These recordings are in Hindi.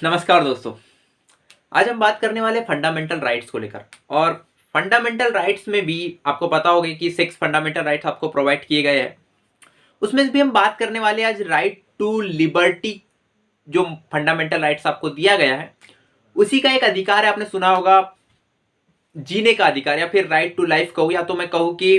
नमस्कार दोस्तों। आज हम बात करने वाले फंडामेंटल राइट्स को लेकर। और फंडामेंटल राइट्स में भी आपको पता होगा कि 6 फंडामेंटल राइट्स आपको प्रोवाइड किए गए हैं। उसमें भी हम बात करने वाले हैं आज राइट टू लिबर्टी। जो फंडामेंटल राइट्स आपको दिया गया है उसी का एक अधिकार है। आपने सुना होगा जीने का अधिकार, या फिर राइट टू लाइफ कहूँ, या तो मैं कहूँ कि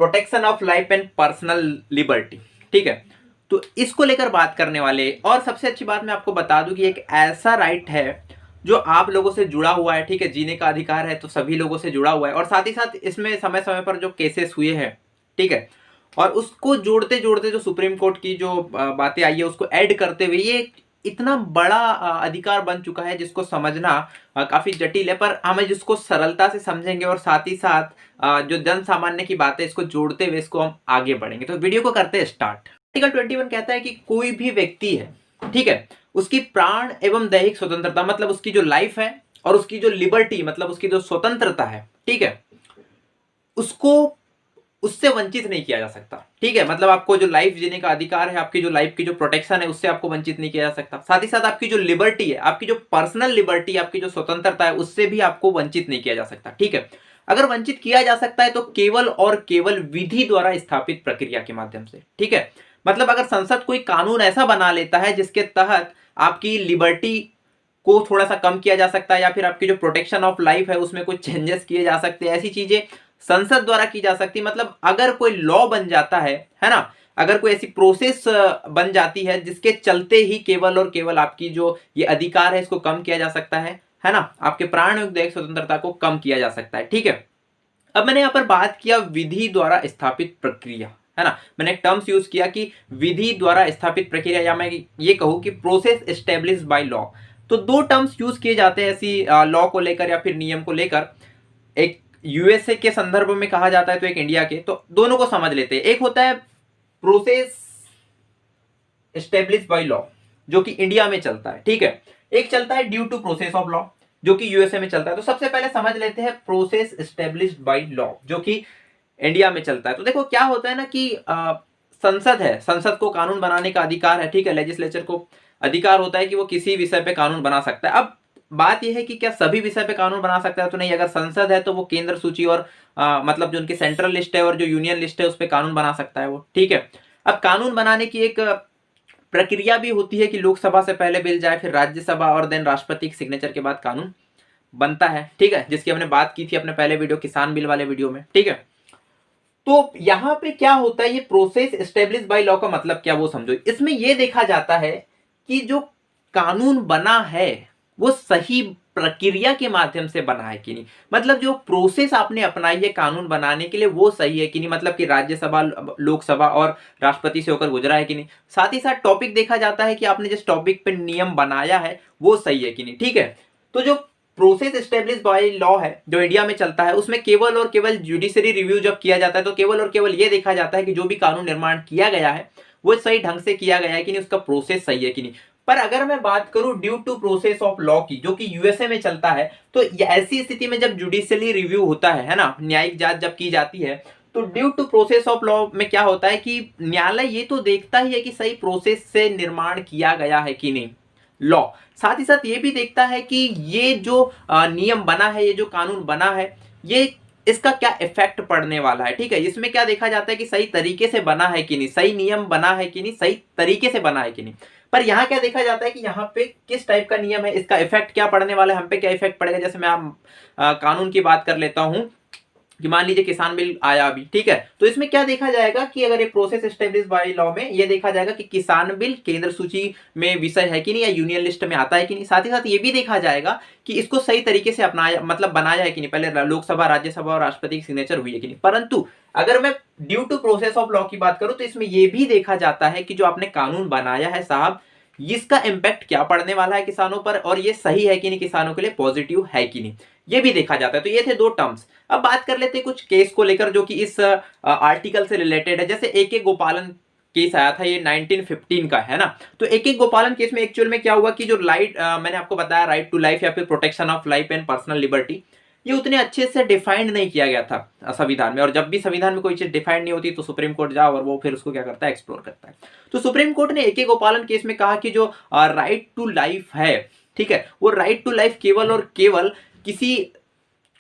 protection of life and personal liberty. ठीक है, तो इसको लेकर बात करने वाले। और सबसे अच्छी बात मैं आपको बता दूं कि एक ऐसा राइट है जो आप लोगों से जुड़ा हुआ है। ठीक है, जीने का अधिकार है तो सभी लोगों से जुड़ा हुआ है, और साथ ही साथ इसमें समय समय पर जो केसेस हुए हैं, ठीक है, और उसको जोड़ते जोड़ते जो सुप्रीम कोर्ट की जो बातें आई है उसको ऐड करते हुए ये इतना बड़ा अधिकार बन चुका है जिसको समझना काफी जटिल है। पर हम जिसको सरलता से समझेंगे और साथ ही साथ जो जन सामान्य की बात है इसको जोड़ते हुए इसको हम आगे बढ़ेंगे। तो वीडियो को करते हैं स्टार्ट। आर्टिकल 21 कहता है कि कोई भी व्यक्ति है, ठीक है, उसकी प्राण एवं दैहिक स्वतंत्रता, मतलब उसकी जो लाइफ है, और उसकी जो लिबर्टी मतलब उसकी जो स्वतंत्रता है, ठीक है, उसको उससे वंचित नहीं किया जा सकता। ठीक है, मतलब आपको जो लाइफ जीने का अधिकार है, आपकी जो लाइफ की जो प्रोटेक्शन है, उससे आपको वंचित नहीं किया जा सकता। साथ ही साथ आपकी जो लिबर्टी है, आपकी जो पर्सनल लिबर्टी, आपकी जो स्वतंत्रता है, उससे भी आपको वंचित नहीं किया जा सकता। ठीक है, अगर वंचित किया जा सकता है तो केवल और केवल विधि द्वारा स्थापित प्रक्रिया के माध्यम से। ठीक है, मतलब अगर संसद कोई कानून ऐसा बना लेता है जिसके तहत आपकी लिबर्टी को थोड़ा सा कम किया जा सकता है, या फिर आपकी जो प्रोटेक्शन ऑफ लाइफ है उसमें कुछ चेंजेस किए जा सकते हैं, ऐसी चीजें संसद द्वारा की जा सकती। मतलब अगर कोई लॉ बन जाता है ना, अगर कोई ऐसी प्रोसेस बन जाती है जिसके चलते ही केवल और केवल आपकी जो ये अधिकार है इसको कम किया जा सकता है ना, आपके प्राण और दैहिक स्वतंत्रता को कम किया जा सकता है। ठीक है, अब मैंने यहां पर बात किया विधि द्वारा स्थापित प्रक्रिया, है ना, मैंने एक टर्म्स यूज किया कि विधि द्वारा स्थापित प्रक्रिया, या मैं ये कहूं कि प्रोसेस एस्टेब्लिश बाय लॉ। तो दो टर्म्स यूज किए जाते हैं ऐसी लॉ को लेकर या फिर नियम को लेकर। एक यूएसए के संदर्भ में कहा जाता है तो एक इंडिया के, तो दोनों को समझ लेते हैं। एक होता है प्रोसेस एस्टेब्लिश बाय लॉ जो कि इंडिया में चलता है, ठीक है, एक चलता है due to process of law जो कि यूएसए में चलता है। तो सबसे पहले समझ लेते हैं प्रोसेस एस्टेब्लिश्ड बाय लॉ जो कि इंडिया में चलता है। तो देखो क्या होता है ना कि संसद है, संसद को कानून बनाने का अधिकार है। ठीक है, लेजिस्लेचर को अधिकार होता है कि वो किसी विषय पे कानून बना सकता है। अब बात यह है कि क्या सभी विषय पे कानून बना सकता है, तो नहीं। अगर संसद है तो वो केंद्र सूची और मतलब जो उनकी सेंट्रल लिस्ट है और जो यूनियन लिस्ट है उस पर कानून बना सकता है वो। ठीक है, अब कानून बनाने की एक प्रक्रिया भी होती है कि लोकसभा से पहले बिल जाए, फिर राज्यसभा, और देन राष्ट्रपति के सिग्नेचर के बाद कानून बनता है। ठीक है, जिसकी हमने बात की थी अपने पहले वीडियो किसान बिल वाले वीडियो में। ठीक है, तो यहां पे क्या होता है, ये प्रोसेस एस्टेब्लिश बाय लॉ का मतलब क्या वो समझो। इसमें यह देखा जाता है कि जो कानून बना है वो सही प्रक्रिया के माध्यम से बना है कि नहीं, मतलब जो प्रोसेस आपने अपनाई है कानून बनाने के लिए वो सही है कि नहीं, मतलब कि राज्यसभा, लोकसभा और राष्ट्रपति से होकर गुजरा है कि नहीं। साथ ही साथ टॉपिक देखा जाता है कि आपने जिस टॉपिक पे नियम बनाया है वो सही है कि नहीं। ठीक है, तो जो प्रोसेस एस्टेब्लिश बाय लॉ है जो इंडिया में चलता है उसमें केवल और केवल जुडिशरी रिव्यू जब किया जाता है तो केवल और केवल यह देखा जाता है कि जो भी कानून निर्माण किया गया है वो सही ढंग से किया गया है कि नहीं, उसका प्रोसेस सही है कि नहीं। पर अगर मैं बात करूं due to process of law की जो कि यूएसए में चलता है, तो ऐसी स्थिति में जब जुडिशियली रिव्यू होता है ना, न्यायिक जांच जब की जाती है, तो due to process of law में क्या होता है कि न्यायालय ये तो देखता ही है कि सही प्रोसेस से निर्माण किया गया है कि नहीं लॉ। साथ ही साथ ये भी देखता है कि ये जो नियम बना है, ये जो कानून बना है, ये इसका क्या इफेक्ट पड़ने वाला है। ठीक है, इसमें क्या देखा जाता है कि सही तरीके से बना है कि नहीं, सही नियम बना है कि नहीं, सही तरीके से बना है कि नहीं। पर यहाँ क्या देखा जाता है कि यहाँ पे किस टाइप का नियम है, इसका इफेक्ट क्या पड़ने वाला है, हम पे क्या इफेक्ट पड़ेगा। जैसे मैं आप कानून की बात कर लेता हूँ कि मान लीजिए किसान बिल आया अभी, ठीक है, तो इसमें क्या देखा जाएगा कि अगर ये प्रोसेस एस्टेब्लिश बाय लॉ में ये देखा जाएगा कि किसान बिल केंद्र सूची में विषय है कि नहीं, या यूनियन लिस्ट में आता है कि नहीं। साथ ही साथ ये भी देखा जाएगा कि इसको सही तरीके से अपनाया, मतलब बनाया है कि नहीं, पहले लोकसभा, राज्यसभा और राष्ट्रपति की सिग्नेचर हुई है कि नहीं। परंतु अगर मैं due to process of law की बात करूं तो इसमें यह भी देखा जाता है कि जो आपने कानून बनाया है साहब, इसका इंपैक्ट क्या पड़ने वाला है किसानों पर, और ये सही है कि नहीं, किसानों के लिए पॉजिटिव है कि नहीं, ये भी देखा जाता है। तो ये थे दो टर्म्स। अब बात कर लेते हैं कुछ केस को लेकर जो कि इस आर्टिकल से रिलेटेड है। जैसे एक एक गोपालन केस आया था, ये 1915 का है ना। तो एक एक गोपालन केस में एक्चुअल में क्या हुआ कि जो मैंने आपको बताया राइट टू लाइफ या फिर protection of life and personal liberty, ये उतने अच्छे से डिफाइंड नहीं किया गया था संविधान में। और जब भी संविधान में कोई चीज डिफाइंड नहीं होती तो सुप्रीम कोर्ट जाओ और वो फिर उसको क्या करता है, एक्सप्लोर करता है। तो सुप्रीम कोर्ट ने AK गोपालन केस में कहा कि जो राइट टू लाइफ है, ठीक है, वो राइट टू लाइफ केवल और केवल किसी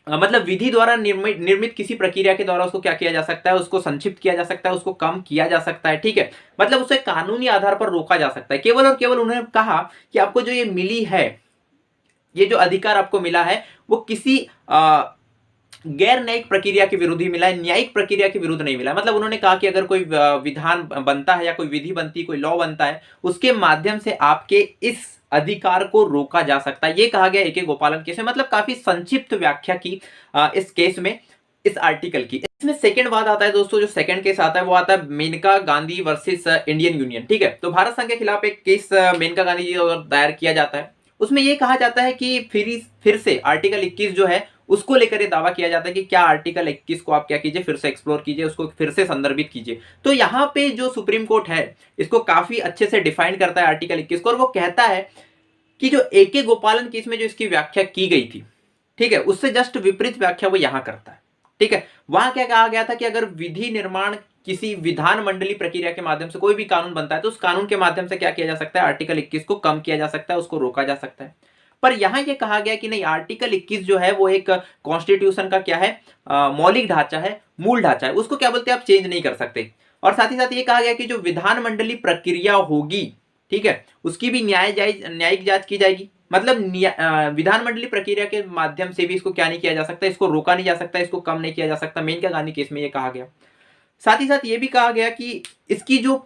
मतलब विधि द्वारा निर्मित किसी प्रक्रिया के द्वारा उसको क्या किया जा सकता है, उसको संक्षिप्त किया जा सकता है, उसको कम किया जा सकता है, ठीक है, मतलब उसे कानूनी आधार पर रोका जा सकता है। केवल और केवल उन्होंने कहा कि आपको जो ये मिली है, ये जो अधिकार आपको मिला है, वो किसी गैर न्यायिक प्रक्रिया के विरुद्ध ही मिला है, न्यायिक प्रक्रिया के विरुद्ध नहीं मिला। मतलब उन्होंने कहा कि अगर कोई विधान बनता है या कोई विधि बनती है, कोई लॉ बनता है, उसके माध्यम से आपके इस अधिकार को रोका जा सकता है, ये कहा गया AK गोपालन केस में। मतलब काफी संक्षिप्त व्याख्या की इस केस में, इस आर्टिकल की। इसमें सेकंड बात आता है दोस्तों, जो सेकंड केस आता है वो आता है Maneka Gandhi versus Indian Union, ठीक है। तो भारत संघ के खिलाफ एक केस मेनका गांधी जी द्वारा दायर किया जाता है। उसमें यह कहा जाता है कि फिर से आर्टिकल 21 जो है उसको लेकर ये दावा किया जाता है कि क्या आर्टिकल 21 को आप क्या कीजिए, फिर से एक्सप्लोर कीजिए, उसको फिर से संदर्भित कीजिए। तो यहाँ पे जो सुप्रीम कोर्ट है इसको काफी अच्छे से डिफाइन करता है आर्टिकल 21 को, और वो कहता है कि जो AK गोपालन केस में जो इसकी व्याख्या की गई थी, ठीक है, उससे जस्ट विपरीत व्याख्या वो यहां करता है, ठीक है। वहां क्या कहा गया था कि अगर विधि निर्माण किसी विधान मंडली प्रक्रिया के माध्यम से कोई भी कानून बनता है तो उस कानून के माध्यम से क्या किया जा सकता है, आर्टिकल 21 को कम किया जा सकता है, उसको रोका जा सकता है। पर यहां यह कहा गया कि नहीं, आर्टिकल 21 जो है वो एक कॉन्स्टिट्यूशन का क्या है, मौलिक ढांचा है, मूल ढांचा है, उसको क्या बोलते हैं, आप चेंज नहीं कर सकते। और साथ ही साथ ये कहा गया कि जो विधान मंडली प्रक्रिया होगी, ठीक है, उसकी भी न्यायिक जांच की जाएगी। मतलब विधान मंडली प्रक्रिया के माध्यम से भी इसको क्या नहीं किया जा सकता, इसको रोका नहीं जा सकता, इसको कम नहीं किया जा सकता। मेनका गांधी केस में ये कहा गया। साथ ही साथ ये भी कहा गया कि इसकी जो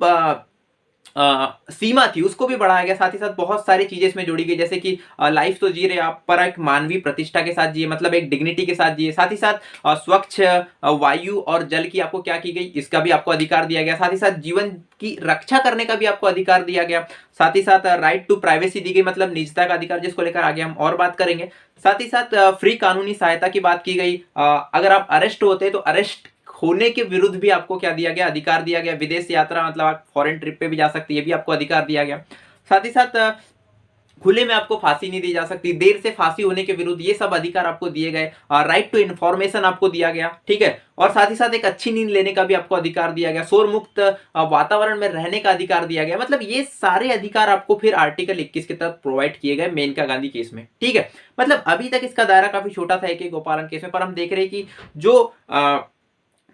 सीमा थी उसको भी बढ़ाया गया। साथ ही साथ बहुत सारी चीजें इसमें जोड़ी गई, जैसे कि लाइफ तो जी रहे आप, पर एक मानवीय प्रतिष्ठा के साथ जिए, मतलब एक डिग्निटी के साथ जिए। साथ ही साथ स्वच्छ वायु और जल की आपको क्या की गई, इसका भी आपको अधिकार दिया गया। साथ ही साथ जीवन की रक्षा करने का भी आपको अधिकार दिया गया। साथ ही साथ राइट टू प्राइवेसी दी गई, मतलब निजता का अधिकार, जिसको लेकर आगे हम और बात करेंगे। साथ ही साथ फ्री कानूनी सहायता की बात की गई। अगर आप अरेस्ट होते तो अरेस्ट होने के विरुद्ध भी आपको क्या दिया गया, अधिकार दिया गया। विदेश यात्रा, मतलब आप फॉरेन ट्रिप पे भी जा सकते हैं, ये भी आपको अधिकार दिया गया। साथ ही साथ खुले में आपको फांसी नहीं दी जा सकती, देर से फांसी होने के विरुद्ध, ये सब अधिकार आपको दिए गए। राइट टू इन्फॉर्मेशन आपको दिया गया, ठीक है। और साथ ही साथ एक अच्छी नींद लेने का भी आपको अधिकार दिया गया। शोर मुक्त वातावरण में रहने का अधिकार दिया गया। मतलब ये सारे अधिकार आपको फिर आर्टिकल 21 के तहत प्रोवाइड किए गए मेनका गांधी केस में, ठीक है। मतलब अभी तक इसका दायरा काफी छोटा था AK गोपालन केस में, पर हम देख रहे हैं कि जो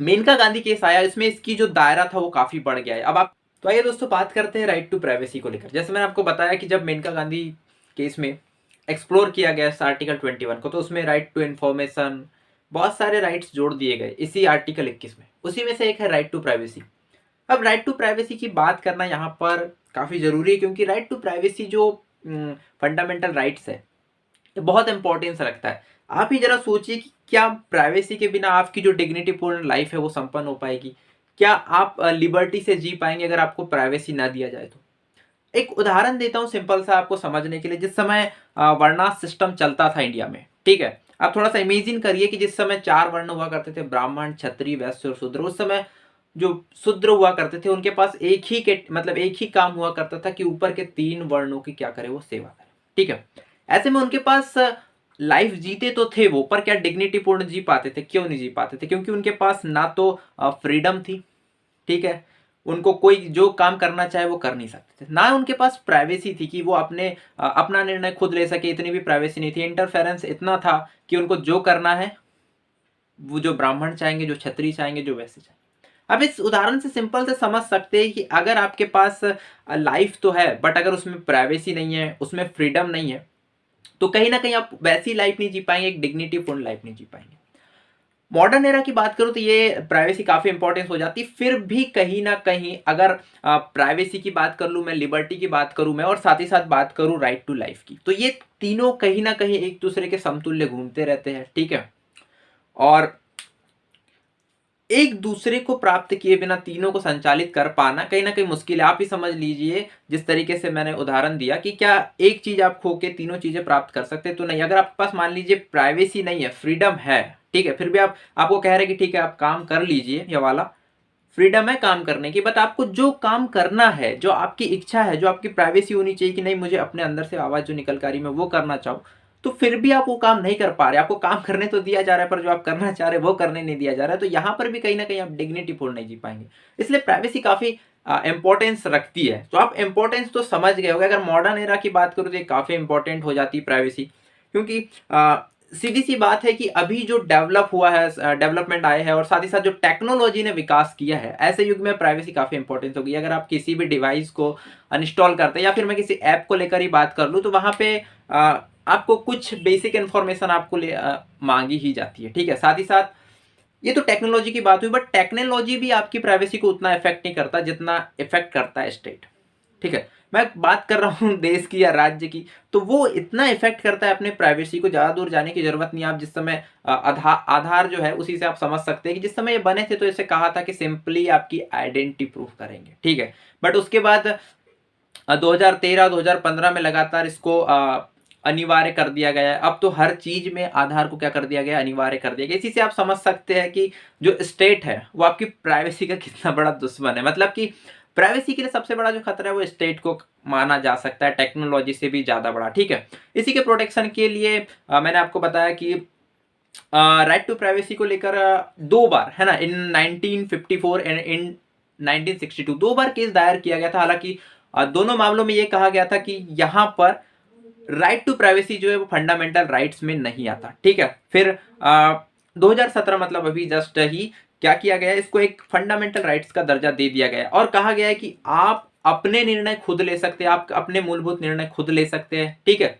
मेनका गांधी केस आया इसमें इसकी जो दायरा था वो काफी बढ़ गया है। अब आप तो आइए दोस्तों बात करते हैं राइट टू प्राइवेसी को लेकर। जैसे मैंने आपको बताया कि जब मेनका गांधी केस में एक्सप्लोर किया गया इस आर्टिकल 21 को, तो उसमें राइट टू इन्फॉर्मेशन, बहुत सारे राइट्स जोड़ दिए गए इसी आर्टिकल 21 में। उसी में से एक है राइट टू प्राइवेसी। अब राइट टू प्राइवेसी की बात करना यहाँ पर काफी जरूरी है, क्योंकि राइट टू प्राइवेसी जो फंडामेंटल राइट्स है ये बहुत इंपॉर्टेंस रखता है। आप ही जरा सोचिए कि क्या प्राइवेसी के बिना आपकी जो डिग्निटी पूर्ण लाइफ है वो संपन्न हो पाएगी? क्या आप लिबर्टी से जी पाएंगे अगर आपको प्राइवेसी ना दिया जाए तो? एक उदाहरण देता हूं सिंपल सा आपको समझने के लिए। जिस समय वर्णाश्रम सिस्टम चलता था इंडिया में, ठीक है, आप थोड़ा सा इमेजिन करिए कि जिस समय 4 वर्ण हुआ करते थे, ब्राह्मण, क्षत्रिय, वैश्य और शूद्र। उस समय जो शूद्र हुआ करते थे उनके पास एक ही काम हुआ करता था कि ऊपर के 3 वर्णों की क्या करे, वो सेवा करे, ठीक है। ऐसे में उनके पास लाइफ जीते तो थे वो, पर क्या डिग्निटी पूर्ण जी पाते थे? क्यों नहीं जी पाते थे? क्योंकि उनके पास ना तो फ्रीडम थी, ठीक है, उनको कोई जो काम करना चाहे वो कर नहीं सकते थे, ना उनके पास प्राइवेसी थी कि वो अपना निर्णय खुद ले सके, इतनी भी प्राइवेसी नहीं थी। इंटरफेरेंस इतना था कि उनको जो करना है वो जो ब्राह्मण चाहेंगे, जो क्षत्रिय चाहेंगे, जो वैसे चाहेंगे। अब इस उदाहरण से सिंपल से समझ सकते हैं कि अगर आपके पास लाइफ तो है बट अगर उसमें प्राइवेसी नहीं है, उसमें फ्रीडम नहीं है, तो कहीं ना कहीं आप वैसी लाइफ नहीं जी पाएंगे, एक डिग्निटी पूर्ण लाइफ नहीं जी पाएंगे। मॉडर्न एरा की बात करूं तो ये प्राइवेसी काफी इंपॉर्टेंस हो जाती। फिर भी कहीं ना कहीं अगर प्राइवेसी की बात कर लूं मैं, लिबर्टी की बात करूं मैं, और साथ ही साथ बात करूं राइट टू लाइफ की, तो ये तीनों कहीं ना कहीं एक दूसरे के समतुल्य घूमते रहते हैं, ठीक है। और एक दूसरे को प्राप्त किए बिना तीनों को संचालित कर पाना कहीं ना कहीं मुश्किल है। आप ही समझ लीजिए, जिस तरीके से मैंने उदाहरण दिया कि क्या एक चीज आप खो के तीनों चीजें प्राप्त कर सकते हैं? तो नहीं। अगर आपके पास मान लीजिए प्राइवेसी नहीं है, फ्रीडम है, ठीक है, फिर भी आपको कह रहे हैं कि ठीक है आप काम कर लीजिए, ये वाला फ्रीडम है काम करने की, बट आपको जो काम करना है, जो आपकी इच्छा है, जो आपकी प्राइवेसी होनी चाहिए कि नहीं मुझे अपने अंदर से आवाज जो निकल कर आ रही मैं वो करना चाहूँ, तो फिर भी आप वो काम नहीं कर पा रहे, आपको काम करने तो दिया जा रहा है पर जो आप करना चाह रहे हैं वो करने नहीं दिया जा रहा है, तो यहाँ पर भी कहीं ना कहीं आप डिग्निटी पूर्ण नहीं जी पाएंगे। इसलिए प्राइवेसी काफ़ी इंपॉर्टेंस रखती है। तो आप इंपॉर्टेंस तो समझ गए होंगे। अगर मॉडर्न एरा की बात करूँ तो ये काफ़ी इंपॉर्टेंट हो जाती है प्राइवेसी, क्योंकि सीधी सी बात है कि अभी जो डेवलप हुआ है, डेवलपमेंट आए हैं और साथ ही साथ जो टेक्नोलॉजी ने विकास किया है, ऐसे युग में प्राइवेसी काफ़ी इंपॉर्टेंट होगी। अगर आप किसी भी डिवाइस को अनइंस्टॉल करते हैं या फिर मैं किसी ऐप को लेकर ही बात कर लूँ, तो वहाँ पे आपको कुछ बेसिक इन्फॉर्मेशन आपको मांगी ही जाती है, ठीक है। साथ ही साथ ये तो टेक्नोलॉजी की बात हुई, बट टेक्नोलॉजी भी आपकी प्राइवेसी को उतना इफेक्ट नहीं करता जितना इफेक्ट करता है स्टेट, ठीक है। मैं बात कर रहा हूँ देश की या राज्य की, तो वो इतना इफेक्ट करता है अपने प्राइवेसी को, ज़्यादा दूर जाने की जरूरत नहीं। आप जिस समय आधार जो है उसी से आप समझ सकते हैं कि जिस समय ये बने थे तो इसे कहा था कि सिंपली आपकी आइडेंटिटी प्रूफ करेंगे, ठीक है। बट उसके बाद 2013-2015 में लगातार इसको अनिवार्य कर दिया गया है। अब तो हर चीज में आधार को क्या कर दिया गया, अनिवार्य कर दिया गया। इसी से आप समझ सकते हैं कि जो स्टेट है वो आपकी प्राइवेसी का कितना बड़ा दुश्मन है। मतलब कि प्राइवेसी के लिए सबसे बड़ा जो खतरा है वो स्टेट को माना जा सकता है, टेक्नोलॉजी से भी ज्यादा बड़ा, ठीक है। इसी के प्रोटेक्शन के लिए मैंने आपको बताया कि राइट टू प्राइवेसी को लेकर दो बार, है ना, इन 1954 एंड इन 1962 दो बार केस दायर किया गया था। हालांकि दोनों मामलों में यह कहा गया था कि यहां पर राइट टू प्राइवेसी जो है वो फंडामेंटल राइट्स में नहीं आता, ठीक है। फिर 2017 मतलब अभी जस्ट ही क्या किया गया, इसको एक फंडामेंटल राइट्स का दर्जा दे दिया गया और कहा गया है कि आप अपने निर्णय खुद ले सकते हैं, आप अपने मूलभूत निर्णय खुद ले सकते हैं, ठीक है।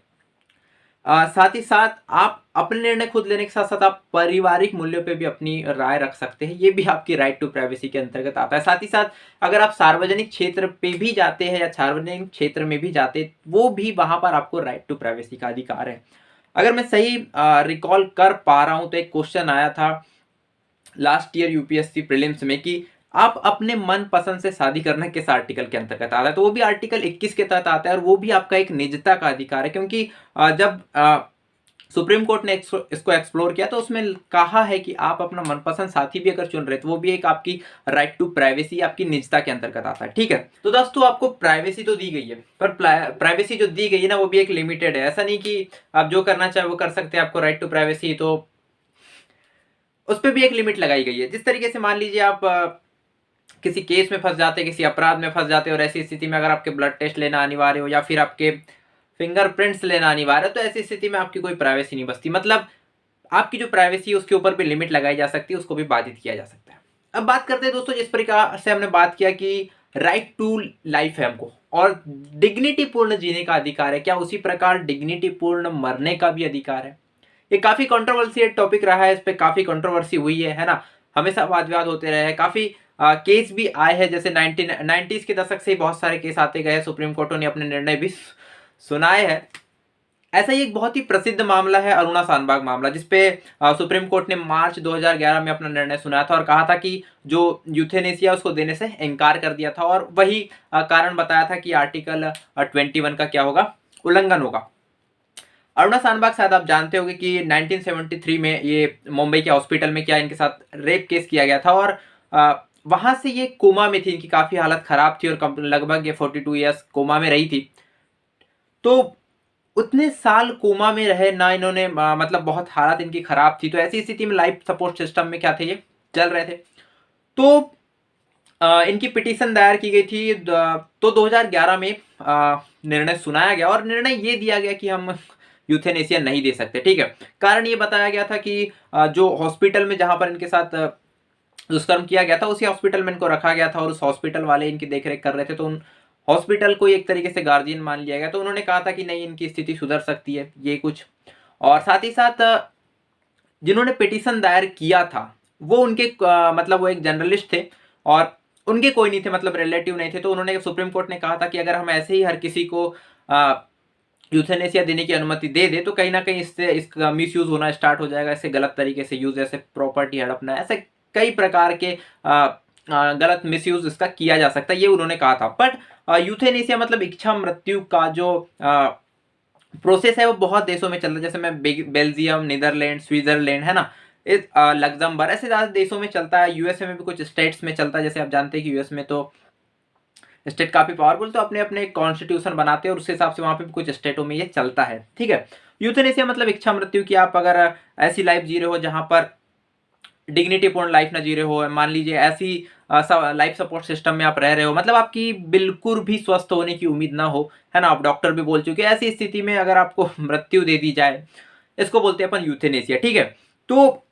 साथ ही साथ आप अपने निर्णय खुद लेने के साथ साथ आप पारिवारिक मूल्यों पे भी अपनी राय रख सकते हैं, ये भी आपकी राइट टू प्राइवेसी के अंतर्गत आता है। साथ ही साथ अगर आप सार्वजनिक क्षेत्र पे भी जाते हैं या सार्वजनिक क्षेत्र में भी जाते हैं, वो भी वहां पर आपको राइट टू प्राइवेसी का अधिकार है। अगर मैं सही रिकॉल कर पा रहा हूं तो एक क्वेश्चन आया था लास्ट ईयर यूपीएससी प्रीलिम्स में कि आप अपने मन पसंद से शादी करना किस आर्टिकल के अंतर्गत आता है, तो वो भी आर्टिकल 21 के तहत आता है और वो भी आपका एक निजता का अधिकार है। क्योंकि जब सुप्रीम कोर्ट ने इसको एक्सप्लोर किया तो उसमें कहा है कि आप अपना मनपसंद साथी भी अगर चुन रहे तो वो भी एक आपकी राइट टू प्राइवेसी, आपकी निजता के अंतर्गत आता है, ठीक है। तो दोस्तों आपको प्राइवेसी तो दी गई है, पर प्राइवेसी जो दी गई है ना वो भी एक लिमिटेड है। ऐसा नहीं कि आप जो करना चाहे वो कर सकते हैं, आपको राइट टू प्राइवेसी, तो उस पर भी एक लिमिट लगाई गई है। जिस तरीके से मान लीजिए आप किसी केस में फंस जाते, किसी अपराध में फंस जाते और ऐसी स्थिति में अगर आपके ब्लड टेस्ट लेना अनिवार्य हो या फिर आपके फिंगरप्रिंट्स लेना अनिवार्य है, तो ऐसी स्थिति में आपकी कोई प्राइवेसी नहीं बचती। मतलब आपकी जो प्राइवेसी है उसके ऊपर भी लिमिट लगाई जा सकती है, उसको भी बाधित किया जा सकता है। अब बात करते हैं दोस्तों, जिस प्रकार से हमने बात किया कि राइट टू लाइफ है हमको और डिग्निटी पूर्ण जीने का अधिकार है, क्या उसी प्रकार डिग्निटी पूर्ण मरने का भी अधिकार है? ये काफी कंट्रोवर्सी टॉपिक रहा है, इस पे काफी कंट्रोवर्सी हुई है ना, हमेशा वाद विवाद होते रहे हैं। काफी केस भी आए हैं, जैसे 1990s के दशक से ही बहुत सारे केस आते गए, सुप्रीम कोर्ट ने अपने निर्णय भी सुनाए हैं। ऐसा ही एक बहुत ही प्रसिद्ध मामला है अरुणा शानबाग मामला, जिसपे सुप्रीम कोर्ट ने मार्च 2011 में अपना निर्णय सुनाया था और कहा था कि जो यूथेनेसिया उसको देने से इनकार कर दिया था और वही कारण बताया था कि आर्टिकल 21 का क्या होगा, उल्लंघन होगा। अरुणा शानबाग शायद आप जानते होंगे कि 1973 में ये मुंबई के हॉस्पिटल में क्या इनके साथ रेप केस किया गया था और वहां से ये कोमा में थी, इनकी काफी हालत खराब थी और लगभग ये 42 ईयर्स कोमा में रही थी। तो उतने साल कोमा में रहे ना इन्होंने, मतलब बहुत हालत इनकी खराब थी, तो ऐसी स्थिति में लाइफ सपोर्ट सिस्टम में क्या थे, ये चल रहे थे। तो इनकी पिटीशन दायर की गई थी, तो 2011 में निर्णय सुनाया गया और निर्णय ये दिया गया कि हम यूथेनेसिया नहीं दे सकते, ठीक है। कारण ये बताया गया था कि जो हॉस्पिटल में जहां पर इनके साथ दुष्कर्म किया गया था उसी हॉस्पिटल में इनको रखा गया था और उस हॉस्पिटल वाले इनकी देखरेख कर रहे थे, तो उन हॉस्पिटल को एक तरीके से गार्जियन मान लिया गया। तो उन्होंने कहा था कि नहीं, इनकी स्थिति सुधर सकती है, ये कुछ। और साथ ही साथ जिन्होंने पिटीशन दायर किया था वो उनके मतलब वो एक जर्नलिस्ट थे और उनके कोई नहीं थे, मतलब रिलेटिव नहीं थे। तो उन्होंने, सुप्रीम कोर्ट ने कहा था कि अगर हम ऐसे ही हर किसी को यूथेनेसिया देने की अनुमति दे दे तो कहीं ना कहीं इससे इसका मिसयूज होना स्टार्ट हो जाएगा, इससे गलत तरीके से यूज, जैसे प्रॉपर्टी हड़पना, ऐसे कई प्रकार के गलत मिसयूज इसका किया जा सकता है, ये उन्होंने कहा था। बट यूथेनेसिया मतलब इच्छा मृत्यु का जो प्रोसेस है वो बहुत देशों में चल रहा है, जैसे मैं बेल्जियम, नीदरलैंड, स्विट्जरलैंड, है ना, लग्जमबर्ग, ऐसे ज्यादा देशों में चलता है। यूएसए में भी कुछ स्टेट्स में चलता है, जैसे आप जानते हैं कि यूएस में तो स्टेट काफी पावरफुल, तो अपने अपने कॉन्स्टिट्यूशन बनाते हैं और उस हिसाब से वहां पे भी कुछ स्टेटों में ये चलता है, ठीक है। यूथेनेसिया मतलब इच्छा मृत्यु की आप अगर ऐसी लाइफ जी रहे हो जहां पर डिग्निटी पूर्ण लाइफ ना जी रहे हो, मान लीजिए ऐसी लाइफ सपोर्ट सिस्टम में आप रह रहे हो, मतलब आपकी बिल्कुल भी स्वस्थ होने की उम्मीद ना हो, है ना, आप डॉक्टर भी बोल चुके, ऐसी स्थिति में अगर आपको मृत्यु दे दी जाए, इसको बोलते हैं अपन यूथेनेसिया। ठीक है, तो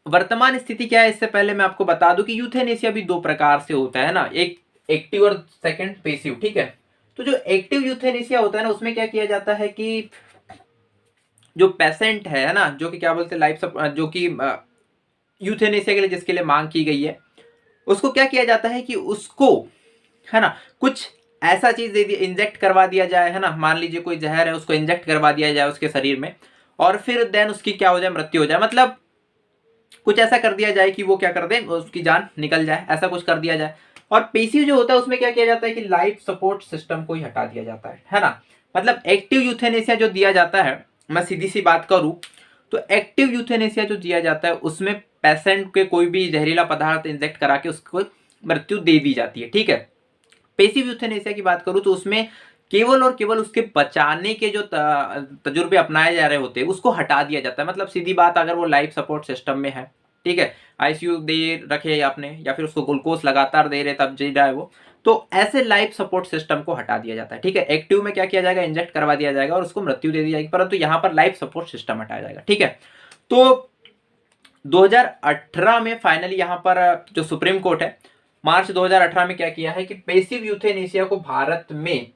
वर्तमान स्थिति क्या है, इससे पहले मैं आपको बता दूं कि यूथेनेसिया भी दो प्रकार से होता है ना, एक एक्टिव और सेकंड पेसिव। ठीक है, तो जो एक्टिव यूथेनेसिया होता है ना, उसमें क्या किया जाता है कि जो पेशेंट है ना, जो कि क्या बोलते हैं लाइफ जो कि यूथेनेसिया के लिए जिसके लिए मांग की गई है, उसको क्या किया जाता है कि उसको, है ना, कुछ ऐसा चीज दे दिया, इंजेक्ट करवा दिया जाए, है ना, मान लीजिए कोई जहर है, उसको इंजेक्ट करवा दिया जाए उसके शरीर में, और फिर देन उसकी क्या हो जाए, मृत्यु हो जाए, मतलब कुछ ऐसा कर दिया जाए कि वो क्या कर दे, उसकी जान निकल जाए, ऐसा कुछ कर दिया जाए। और पेसिव जो होता है उसमें क्या किया जाता है कि लाइफ सपोर्ट सिस्टम को ही हटा दिया जाता है ना। मतलब एक्टिव यूथेनेसिया जो दिया जाता है, मैं सीधी सी बात करूं तो एक्टिव यूथेनेसिया जो दिया जाता है उसमें पेशेंट के कोई भी जहरीला पदार्थ इंजेक्ट करा के उसको मृत्यु दे दी जाती है। ठीक है, पेसिव यूथेनेसिया की बात करूं तो उसमें केवल और केवल उसके बचाने के जो तजुर्बे अपनाए जा रहे होते हैं उसको हटा दिया जाता है। मतलब सीधी बात, अगर वो लाइफ सपोर्ट सिस्टम में है, ठीक है, आईसीयू दे रखे आपने या फिर उसको ग्लूकोज लगातार दे रहे तब जी रहा है वो, तो ऐसे लाइफ सपोर्ट सिस्टम को हटा दिया जाता है। ठीक है, एक्टिव में क्या किया जाएगा, इंजेक्ट करवा दिया जाएगा और उसको मृत्यु दे दी जाएगी, परंतु यहाँ पर लाइफ सपोर्ट सिस्टम हटाया जाएगा। ठीक है, तो 2018 में फाइनली यहाँ पर जो सुप्रीम कोर्ट है, मार्च 2018 में क्या किया है कि पेसिव यूथेनेसिया को भारत में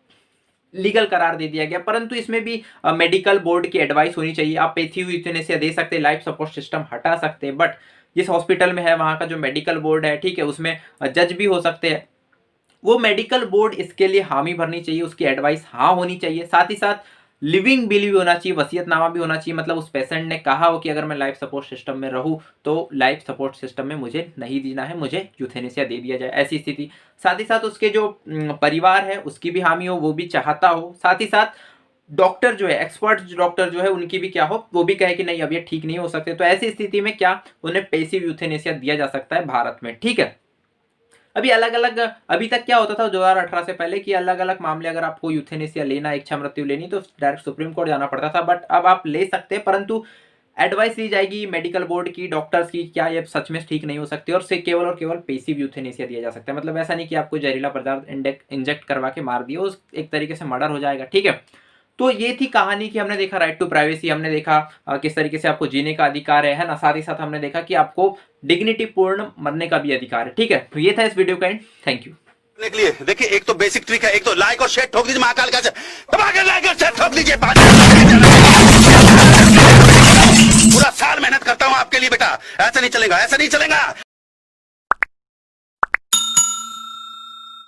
लीगल करार दे दिया गया, परंतु इसमें भी मेडिकल बोर्ड की एडवाइस होनी चाहिए। आप पेसिव यूथेनेसिया दे सकते हैं, लाइफ सपोर्ट सिस्टम हटा सकते हैं, बट जिस हॉस्पिटल में है वहां का जो मेडिकल बोर्ड है, ठीक है, उसमें जज भी हो सकते हैं, वो मेडिकल बोर्ड इसके लिए हामी भरनी चाहिए, उसकी एडवाइस हाँ होनी चाहिए। साथ ही साथ लिविंग बिल भी होना चाहिए, वसीयतनामा भी होना चाहिए, मतलब उस पेशेंट ने कहा हो कि अगर मैं लाइफ सपोर्ट सिस्टम में रहूं तो लाइफ सपोर्ट सिस्टम में मुझे नहीं जीना है, मुझे यूथेनेसिया दे दिया जाए, ऐसी स्थिति। साथ ही साथ उसके जो परिवार है उसकी भी हामी हो, वो भी चाहता हो। साथ ही साथ डॉक्टर जो है, एक्सपर्ट डॉक्टर जो है, उनकी भी क्या हो, वो भी कहे कि नहीं अब ये ठीक नहीं हो सकते, तो ऐसी स्थिति में क्या उन्हें पेसिव यूथेनेसिया दिया जा सकता है भारत में। ठीक है, अभी अलग अलग, अभी तक क्या होता था 2018 से पहले कि अलग अलग मामले, अगर आपको यूथेनेसिया लेना, इच्छा मृत्यु लेनी, तो डायरेक्ट सुप्रीम कोर्ट जाना पड़ता था, बट अब आप ले सकते हैं, परंतु एडवाइस ली जाएगी मेडिकल बोर्ड की, डॉक्टर्स की, क्या ये सच में ठीक नहीं हो सकती, और से केवल और केवल पेसिव यूथेनेसिया दिया जा सकता है। मतलब ऐसा नहीं कि आपको जहरीला पदार्थ इंजेक्ट करवा के मार दिया, उस एक तरीके से मर्डर हो जाएगा। ठीक है, तो ये थी कहानी कि हमने देखा राइट टू प्राइवेसी, हमने देखा किस तरीके से आपको जीने का अधिकार है ना, साथ ही साथ हमने देखा कि आपको डिग्निटी पूर्ण मरने का भी अधिकार है। ठीक है, तो ये था इस वीडियो का एंड। Thank you. के लिए देखिए, एक तो बेसिक ट्रिक है, एक तो लाइक और शेयर ठोक दीजिए, महाकाल का लाइक और शेयर ठोक दीजिए। पूरा साल मेहनत करता हूं आपके लिए बेटा, ऐसा नहीं चलेगा, ऐसा नहीं चलेगा।